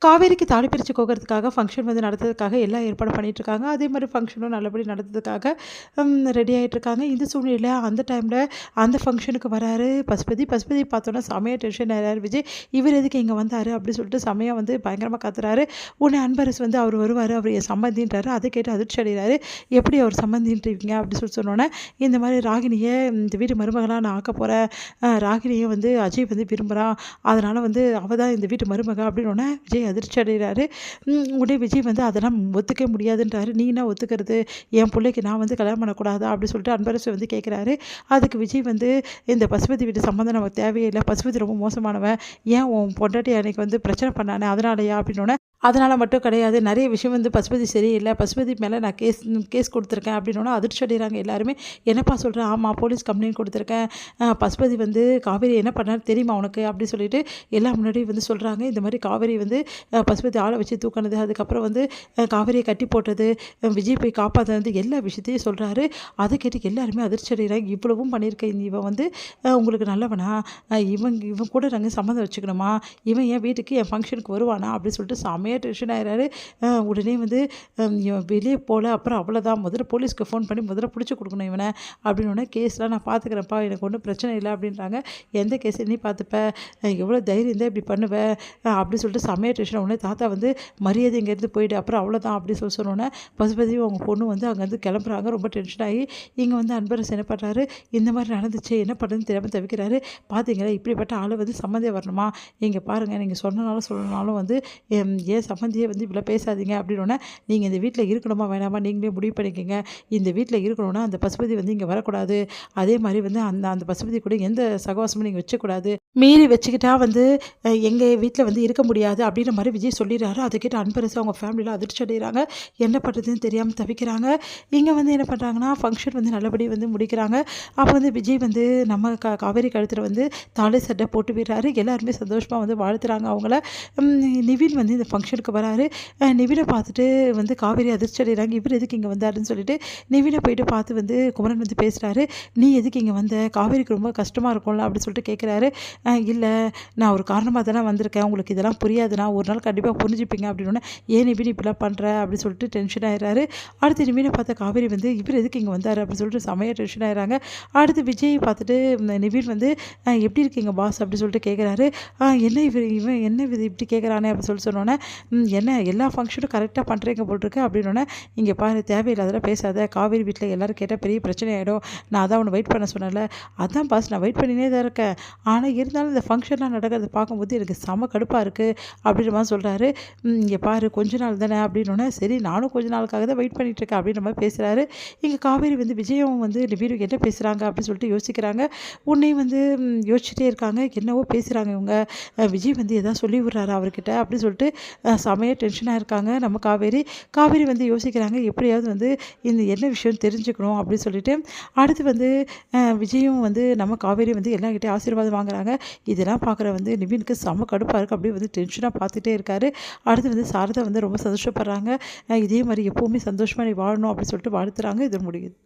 காவேரிக்கு தாலி பிரித்து கோக்கிறதுக்காக ஃபங்க்ஷன் வந்து நடத்துறதுக்காக எல்லாம் ஏற்பாடு பண்ணிகிட்ருக்காங்க. அதே மாதிரி ஃபங்க்ஷனும் நல்லபடி நடத்துறதுக்காக ரெடி ஆகிட்டுருக்காங்க. இந்த சூழ்நிலையில் அந்த டைமில் அந்த ஃபங்க்ஷனுக்கு வராரு பசுபதி. பசுபதி பார்த்தோன்னா செமையாக டென்ஷன் ஆகிறாரு விஜய். இவர் எதுக்கு இங்கே வந்தார் அப்படின்னு சொல்லிட்டு செமையாக வந்து பயங்கரமாக கத்துறாரு. உடனே அன்பரசு வந்து அவர் வருவார், அவர் என் சம்மந்தின்றாரு. அதை கேட்டு அதிர்ச்சி அடைகிறாரு. எப்படி அவர் சம்மந்தின்றீங்க அப்படின்னு சொல்லி சொன்னோன்னே, இந்த மாதிரி ராகினியை இந்த வீட்டு மருமகளாக நான் ஆக்க போகிறேன், ராகினியை வந்து அஜய் வந்து விரும்புகிறான், அதனால் வந்து அவள் தான் இந்த வீட்டு மருமக அப்படின்னோடனே விஜய் அதிர்ச்சி அடைகிறாரு. உடனே விஜய் வந்து அதெல்லாம் ஒத்துக்க முடியாதுன்றாரு. நீ என்ன ஒத்துக்கிறது, என் பிள்ளைக்கு நான் வந்து கல்யாணம் பண்ணக்கூடாதா அப்படின்னு சொல்லிட்டு அன்பரசு வந்து கேட்குறாரு. அதுக்கு விஜய் வந்து இந்த பசுபதி வீட்டு சம்மந்தம் நமக்கு தேவையில்லை, பசுபதி ரொம்ப மோசமானவன், ஏன் உன் பொண்டாட்டி அன்னைக்கு வந்து பிரச்சனை பண்ணானே அதனாலயா அப்படின்னோடனே, அதனால் மட்டும் கிடையாது, நிறைய விஷயம் வந்து பசுபதி சரியில்லை, பசுபதி மேலே நான் கேஸ் கொடுத்துருக்கேன் அப்படின்னோன்னா அதிர்ச்சி அடைகிறாங்க எல்லாருமே. என்னப்பா சொல்கிறேன், ஆமாம் போலீஸ் கம்ப்ளைண்ட் கொடுத்துருக்கேன், பசுபதி வந்து காவேரி என்ன பண்ணார் தெரியுமா உனக்கு அப்படி சொல்லிட்டு எல்லாம் முன்னாடி வந்து சொல்கிறாங்க. இந்த மாதிரி காவேரி வந்து பசுபதி ஆளை வச்சு தூக்கினது, அதுக்கப்புறம் வந்து காவேரியை கட்டி போட்டது, விஜய் போய் காப்பாற்றினது, எல்லா விஷயத்தையும் சொல்கிறாரு. அதை கேட்டு எல்லாருமே அதிர்ச்சி அடைகிறாங்க. இவ்வளவும் பண்ணியிருக்கேன், இவன் வந்து உங்களுக்கு நல்லவனா, இவன் கூட நாங்கள் சம்மந்தம் வச்சுக்கணுமா, இவன் என் வீட்டுக்கு என் ஃபங்க்ஷனுக்கு வருவானா அப்படின்னு சொல்லிட்டு செமையாக டென்ஷன் ஆகிறாரு. உடனே வந்து இவன் வெளியே போகல, அப்புறம் அவ்வளோதான், முதல்ல போலீஸ்க்கு ஃபோன் பண்ணி முதல்ல பிடிச்சி கொடுக்கணும் இவனை அப்படின்னோடனே, கேஸ்லாம் நான் பார்த்துக்கிறேன்ப்பா, எனக்கு ஒன்றும் பிரச்சனை இல்லை அப்படின்றாங்க. எந்த கேஸ் நீ பார்த்துப்ப, எவ்வளோ தைரியம் இருந்தால் இப்படி பண்ணுவேன் அப்படின்னு சொல்லிட்டு செமையாக டென்ஷன். உடனே தாத்தா வந்து மரியாதை இங்கேருந்து போயிட்டு அப்புறம் அவ்வளோதான் அப்படின்னு சொன்னோன்னே பசுபதியும் அவங்க பொண்ணு வந்து அங்கேருந்து கிளம்புறாங்க. ரொம்ப டென்ஷன் ஆகி இங்கே வந்து அன்பரசு என்ன பண்ணுறாரு, இந்த மாதிரி நடந்துச்சு என்ன பண்ணுறதுன்னு தெரியாமல் தவிக்கிறாரு. பார்த்தீங்களா இப்படிப்பட்ட ஆளை வந்து சம்மந்தம் வரணுமா, இங்கே பாருங்கள், நீங்கள் சொன்னனாலும் சொல்லனாலும் வந்து ஏன் சம்மந்தியே வந்து இவ்வளோ பேசாதீங்க அப்படின்னோடனே, நீங்கள் இந்த வீட்டில் இருக்கணுமா வேணாமா நீங்களே முடிவு பண்ணிக்கோங்க, இந்த வீட்டில் இருக்கணும்னா அந்த பசுபதி வந்து இங்கே வரக்கூடாது, அதே மாதிரி வந்து அந்த அந்த பசுபதி கூட எந்த சகவாசமும் நீங்கள் வச்சக்கூடாது, மீறி வச்சுக்கிட்டா வந்து எங்கள் வீட்டில் வந்து இருக்க முடியாது அப்படின்ற மாதிரி விஜய் சொல்லிடுறாரு. அதை கேட்டு அன்பரசு அவங்க ஃபேமிலியில் அதிர்ச்சி அடைகிறாங்க. என்ன பண்ணுறதுன்னு தெரியாமல் தவிக்கிறாங்க. இங்கே வந்து என்ன பண்ணுறாங்கன்னா, ஃபங்க்ஷன் வந்து நல்லபடி வந்து முடிக்கிறாங்க. அப்போ வந்து விஜய் வந்து நம்ம காவேரி கழுத்தில் வந்து தாலி சட்டை போட்டு விடுறாரு. எல்லாருமே சந்தோஷமாக வந்து வாழ்த்துறாங்க அவங்கள. நிவின் வந்து இந்த ஃபங்க்ஷனுக்கு வராரு. நிவினை பார்த்துட்டு வந்து காவேரி அதிர்ச்சி அடைகிறாங்க. இவர் எதுக்கு இங்கே வந்தாருன்னு சொல்லிட்டு நிவினை போயிட்டு பார்த்து வந்து குமரன் வந்து பேசுகிறாரு. நீ எதுக்கு இங்கே வந்த, காவேரிக்கு ரொம்ப கஷ்டமாக இருக்கும்ல அப்படின்னு சொல்லிட்டு கேட்குறாரு. இல்லை, நான் ஒரு காரணமாக தானே வந்திருக்கேன், உங்களுக்கு இதெல்லாம் புரியாதுண்ணா, ஒரு நாள் கண்டிப்பாக புரிஞ்சுப்பீங்க அப்படின்னோடனே, ஏன் நிவின் இப்படிலாம் பண்ணுற அப்படின்னு சொல்லிட்டு டென்ஷன் ஆகிறாரு. அடுத்து நிவினை பார்த்த காவேரி வந்து இவர் எதுக்கு இங்கே வந்தார் அப்படின்னு சொல்லிட்டு செமையாக டென்ஷன் ஆகிறாங்க. அடுத்து விஜய் பார்த்துட்டு நிவின் வந்து எப்படி இருக்கீங்க பாஸ் அப்படின்னு சொல்லிட்டு கேட்குறாரு. என்ன இவன் என்ன இது இப்படி கேட்குறானே அப்படின்னு சொல்லி சொன்னோன்னே, என்ன எல்லா ஃபங்க்ஷனும் கரெக்டாக பண்ணுறீங்க போட்டிருக்கு அப்படின்னோடனே, இங்கே பாரு தேவையில்லாதெல்லாம் பேசாத, காவேரி வீட்டில் எல்லோரும் கேட்டால் பெரிய பிரச்சனை ஆகிடும், நான் அதான் உன்னை வெயிட் பண்ண சொன்னேன்ல, அதான் பாஸ் நான் வெயிட் பண்ணினே தான் இருக்கேன், ஆனால் இருந்தாலும் இந்த ஃபங்க்ஷன்லாம் நடக்கிறத பார்க்கும்போது எனக்கு செம கடுப்பாக இருக்குது அப்படின்ற மாதிரி சொல்கிறாரு. இங்கே பாரு கொஞ்ச நாள் தானே அப்படின்னோடனே, சரி நானும் கொஞ்ச நாளுக்காக தான் வெயிட் பண்ணிகிட்ருக்கேன் அப்படின்ற மாதிரி பேசுகிறாரு. இங்கே காவேரி வந்து விஜயும் வந்து நிவினுக்கு என்ன பேசுகிறாங்க அப்படின்னு சொல்லிட்டு யோசிக்கிறாங்க. உன்னையும் வந்து யோசிச்சுட்டே இருக்காங்க, என்னவோ பேசுகிறாங்க இவங்க, விஜய் வந்து எதாவது சொல்லி விட்றாரு அவர்கிட்ட அப்படின்னு சொல்லிட்டு செமையாக டென்ஷனாக இருக்காங்க நம்ம காவேரி. காவேரி வந்து யோசிக்கிறாங்க, எப்படியாவது வந்து இந்த என்ன விஷயம் தெரிஞ்சுக்கணும் அப்படின்னு சொல்லிட்டு. அடுத்து வந்து விஜயும் வந்து நம்ம காவேரி வந்து எல்லார்கிட்டையும் ஆசீர்வாதம் வாங்குறாங்க. இதெல்லாம் பார்க்குற வந்து நிவினுக்கு செம கடுப்பாக இருக்குது, அப்படியே வந்து டென்ஷனாக பார்த்துட்டே இருக்காரு. அடுத்து வந்து சாரதா வந்து ரொம்ப சந்தோஷப்படுறாங்க. இதே மாதிரி எப்போவுமே சந்தோஷமாக நீ வாழணும் அப்படின்னு சொல்லிட்டு வாழ்த்துறாங்க. இது முடியுது.